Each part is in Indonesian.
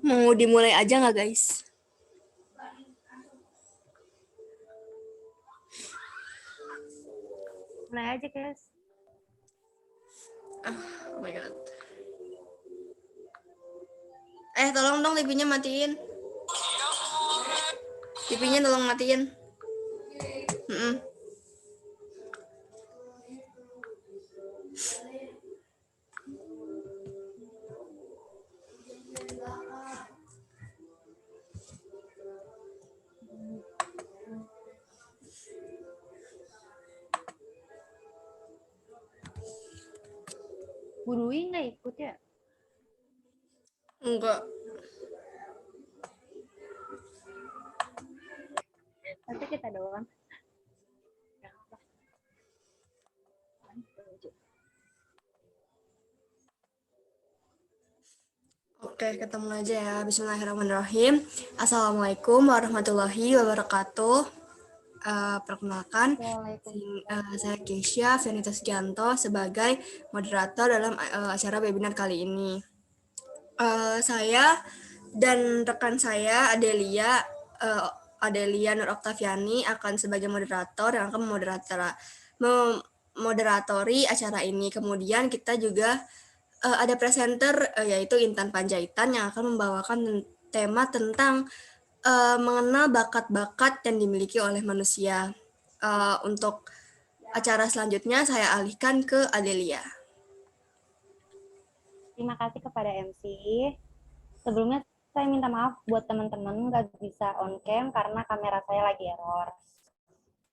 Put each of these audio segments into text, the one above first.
Mau dimulai aja nggak, guys? Mulai aja, guys. Oh my god. Tolong dong TV-nya matiin. TV-nya tolong matiin. Bu Dwi nggak ikut ya? Enggak. Nanti kita doang. Oke, ketemu aja ya. Bismillahirrahmanirrahim. Assalamualaikum warahmatullahi wabarakatuh. Perkenalkan, saya Keisha Venita Sugianto sebagai moderator dalam acara webinar kali ini. Saya dan rekan saya Adelia Nur Oktaviani akan sebagai moderator yang akan memoderatori acara ini. Kemudian kita juga ada presenter yaitu Intan Panjaitan yang akan membawakan tema tentang mengenal bakat-bakat yang dimiliki oleh manusia. Untuk acara selanjutnya saya alihkan ke Adelia. Terima kasih kepada MC. Sebelumnya saya minta maaf buat teman-teman nggak bisa on cam karena kamera saya lagi error.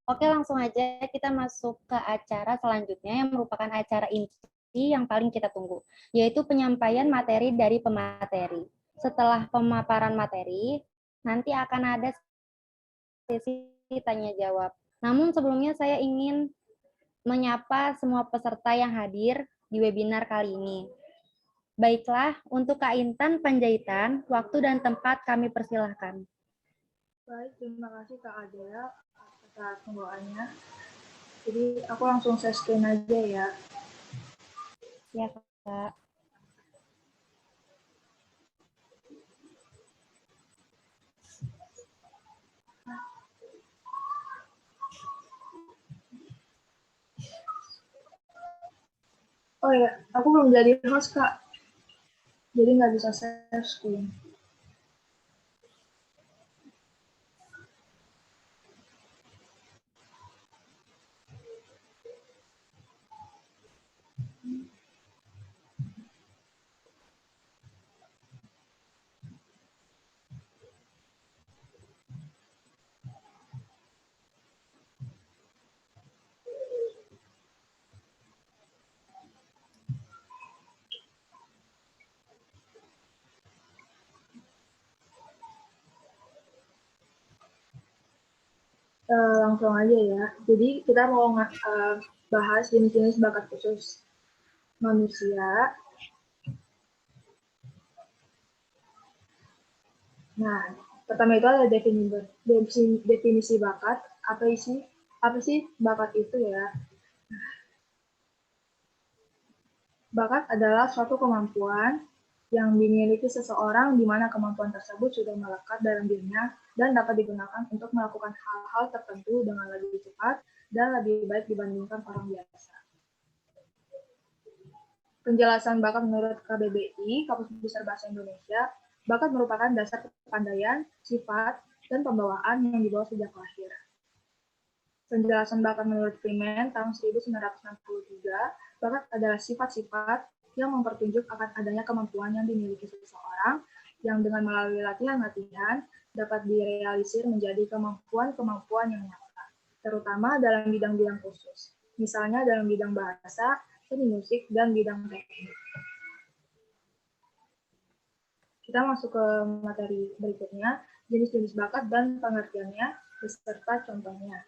Oke, langsung aja kita masuk ke acara selanjutnya yang merupakan acara inti yang paling kita tunggu, yaitu penyampaian materi dari pemateri. Setelah pemaparan materi, nanti akan ada sesi tanya jawab. Namun sebelumnya saya ingin menyapa semua peserta yang hadir di webinar kali ini. Baiklah, untuk Kak Intan Panjaitan, waktu dan tempat kami persilahkan. Baik, terima kasih Kak Adel atas pembawaannya. Jadi aku langsung share screen aja ya. Ya, Kak. Oh ya, aku belum jadi host Kak. Jadi nggak bisa share screen. Langsung aja ya. Jadi kita mau bahas jenis-jenis bakat khusus manusia. Nah, pertama itu ada definisi bakat. Apa sih bakat itu ya? Bakat adalah suatu kemampuan yang dimiliki seseorang di mana kemampuan tersebut sudah melekat dalam dirinya dan dapat digunakan untuk melakukan hal-hal tertentu dengan lebih cepat dan lebih baik dibandingkan orang biasa. Penjelasan bakat menurut KBBI, Kamus Besar Bahasa Indonesia, bakat merupakan dasar kepandaian, sifat, dan pembawaan yang dibawa sejak lahir. Penjelasan bakat menurut Freeman tahun 1963, bakat adalah sifat-sifat yang mempertunjuk akan adanya kemampuan yang dimiliki seseorang yang dengan melalui latihan-latihan dapat direalisir menjadi kemampuan-kemampuan yang nyata, terutama dalam bidang-bidang khusus, misalnya dalam bidang bahasa, seni musik, dan bidang teknik. Kita masuk ke materi berikutnya, jenis-jenis bakat dan pengertiannya, beserta contohnya.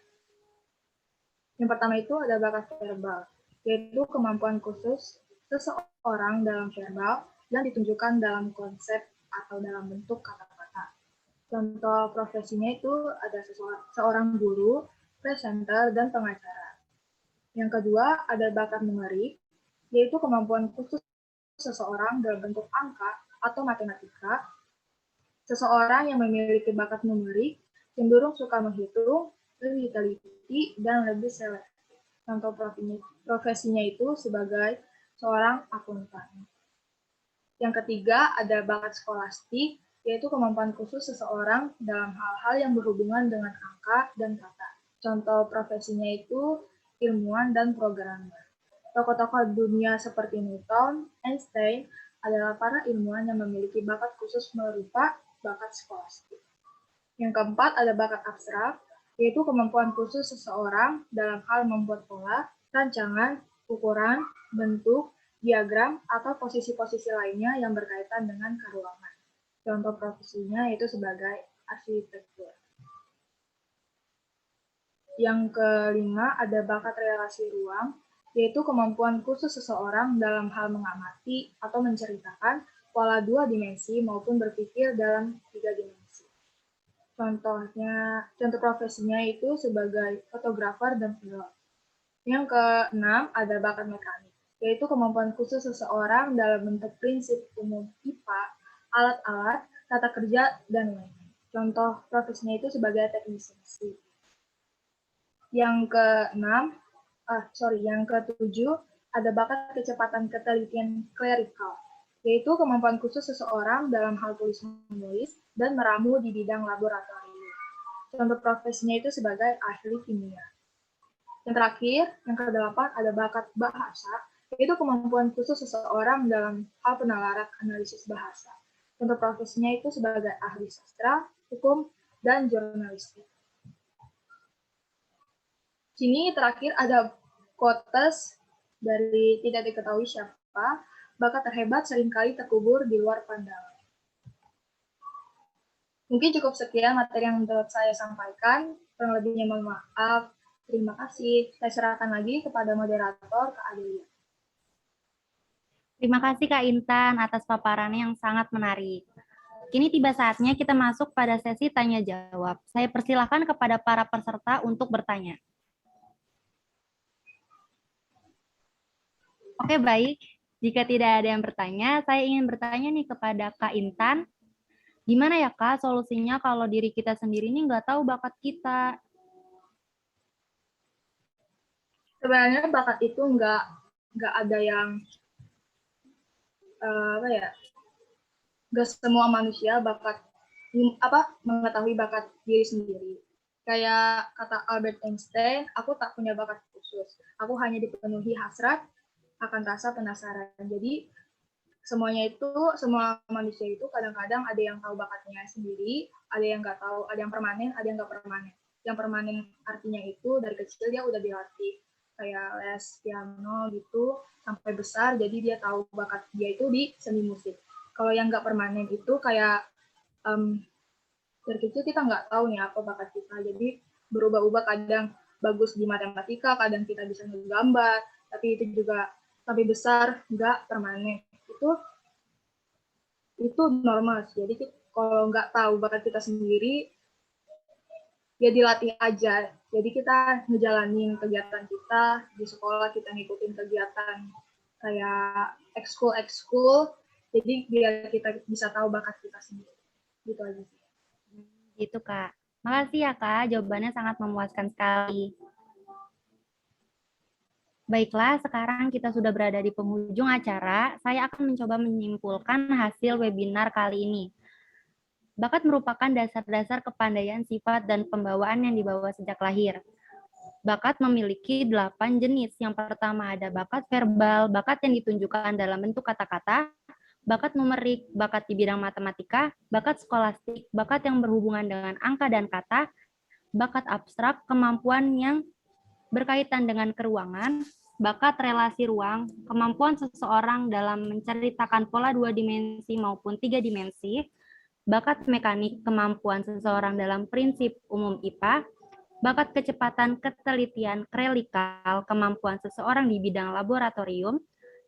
Yang pertama itu ada bakat verbal, yaitu kemampuan khusus seseorang dalam verbal yang ditunjukkan dalam konsep atau dalam bentuk kata-kata. Contoh profesinya itu ada seorang guru, presenter, dan pengacara. Yang kedua ada bakat numerik, yaitu kemampuan khusus seseorang dalam bentuk angka atau matematika. Seseorang yang memiliki bakat numerik cenderung suka menghitung, lebih teliti, dan lebih selektif. Contoh profesinya itu sebagai seorang akuntan. Yang ketiga, ada bakat skolastik, yaitu kemampuan khusus seseorang dalam hal-hal yang berhubungan dengan angka dan kata. Contoh profesinya itu ilmuwan dan programmer. Tokoh-tokoh dunia seperti Newton, Einstein adalah para ilmuwan yang memiliki bakat khusus berupa bakat skolastik. Yang keempat ada bakat abstrak, yaitu kemampuan khusus seseorang dalam hal membuat pola, rancangan, ukuran, bentuk, diagram, atau posisi-posisi lainnya yang berkaitan dengan keruangan. Contoh profesinya yaitu sebagai arsitektur. Yang kelima ada bakat relasi ruang, yaitu kemampuan khusus seseorang dalam hal mengamati atau menceritakan pola 2 dimensi maupun berpikir dalam 3 dimensi. Contoh profesinya itu sebagai fotografer dan pilot. Yang keenam ada bakat mekanik, yaitu kemampuan khusus seseorang dalam bentuk prinsip umum IPA, alat-alat, tata kerja, dan lain-lain. Contoh profesinya itu sebagai teknisi mesin. Yang ketujuh ada bakat kecepatan ketelitian klerikal, yaitu kemampuan khusus seseorang dalam hal tulis-menulis dan meramu di bidang laboratorium. Contoh profesinya itu sebagai ahli kimia. Yang terakhir, yang kedelapan ada bakat bahasa, yaitu kemampuan khusus seseorang dalam hal penalaran analisis bahasa. Contoh profesinya itu sebagai ahli sastra, hukum, dan jurnalistik. Sini terakhir ada quotes dari tidak diketahui siapa, bakat terhebat seringkali terkubur di luar pandangan. Mungkin cukup sekian materi yang dapat saya sampaikan. Kurang lebihnya mohon maaf. Terima kasih. Saya serahkan lagi kepada moderator, Kak Adelia. Terima kasih Kak Intan atas paparannya yang sangat menarik. Kini tiba saatnya kita masuk pada sesi tanya jawab. Saya persilahkan kepada para peserta untuk bertanya. Oke, baik. Jika tidak ada yang bertanya, saya ingin bertanya nih kepada Kak Intan. Gimana ya Kak solusinya kalau diri kita sendiri ini nggak tahu bakat kita? Sebenarnya bakat itu nggak ada yang nggak semua manusia mengetahui bakat diri sendiri. Kayak kata Albert Einstein, aku tak punya bakat khusus. Aku hanya dipenuhi hasrat akan rasa penasaran. Jadi semua manusia itu kadang-kadang ada yang tahu bakatnya sendiri, ada yang nggak tahu, ada yang permanen, ada yang nggak permanen. Yang permanen artinya itu dari kecil dia udah dilatih kayak les piano gitu sampai besar, jadi dia tahu bakat dia itu di seni musik. Kalau yang nggak permanen itu kayak dari kecil kita nggak tahu nih apa bakat kita, jadi berubah-ubah, kadang bagus di matematika, kadang kita bisa menggambar, tapi itu juga sampai besar nggak permanen. Itu normal. Jadi kalau nggak tahu bakat kita sendiri, ya dilatih aja. Jadi kita ngejalanin kegiatan kita di sekolah, kita ngikutin kegiatan kayak ekskul, jadi biar kita bisa tahu bakat kita sendiri. Gitu aja sih. Gitu Kak. Makasih ya Kak, jawabannya sangat memuaskan sekali. Baiklah, sekarang kita sudah berada di penghujung acara. Saya akan mencoba menyimpulkan hasil webinar kali ini. Bakat merupakan dasar-dasar kepandaian, sifat, dan pembawaan yang dibawa sejak lahir. Bakat memiliki 8 jenis. Yang pertama ada bakat verbal, bakat yang ditunjukkan dalam bentuk kata-kata, bakat numerik, bakat di bidang matematika, bakat skolastik, bakat yang berhubungan dengan angka dan kata, bakat abstrak, kemampuan yang berkaitan dengan keruangan, bakat relasi ruang, kemampuan seseorang dalam menceritakan pola 2 dimensi maupun 3 dimensi, bakat mekanik, kemampuan seseorang dalam prinsip umum IPA, bakat kecepatan ketelitian klerikal, kemampuan seseorang di bidang laboratorium,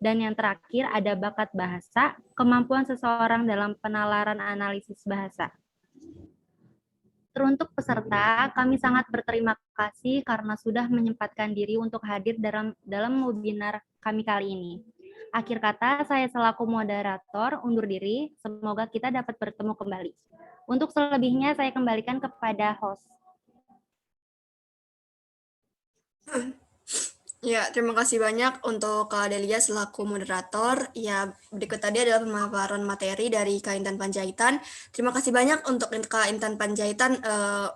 dan yang terakhir ada bakat bahasa, kemampuan seseorang dalam penalaran analisis bahasa. Teruntuk peserta, kami sangat berterima kasih karena sudah menyempatkan diri untuk hadir dalam webinar kami kali ini. Akhir kata, saya selaku moderator undur diri. Semoga kita dapat bertemu kembali. Untuk selebihnya, saya kembalikan kepada host. Ya, terima kasih banyak untuk Kak Delia selaku moderator. Ya, berikut tadi adalah pemaparan materi dari Kak Intan Panjaitan. Terima kasih banyak untuk Kak Intan Panjaitan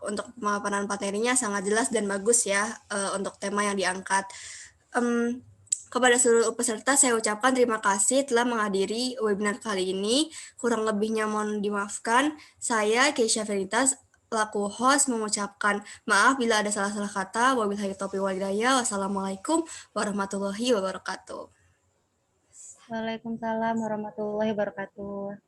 untuk pemaparan materinya sangat jelas dan bagus ya untuk tema yang diangkat. Kepada seluruh peserta saya ucapkan terima kasih telah menghadiri webinar kali ini. Kurang lebihnya mohon dimaafkan. Saya Keisha Veritas laku host mengucapkan maaf bila ada salah-salah kata. Wabillahi taufiq wal hidayah. Wassalamualaikum warahmatullahi wabarakatuh. Waalaikumsalam warahmatullahi wabarakatuh.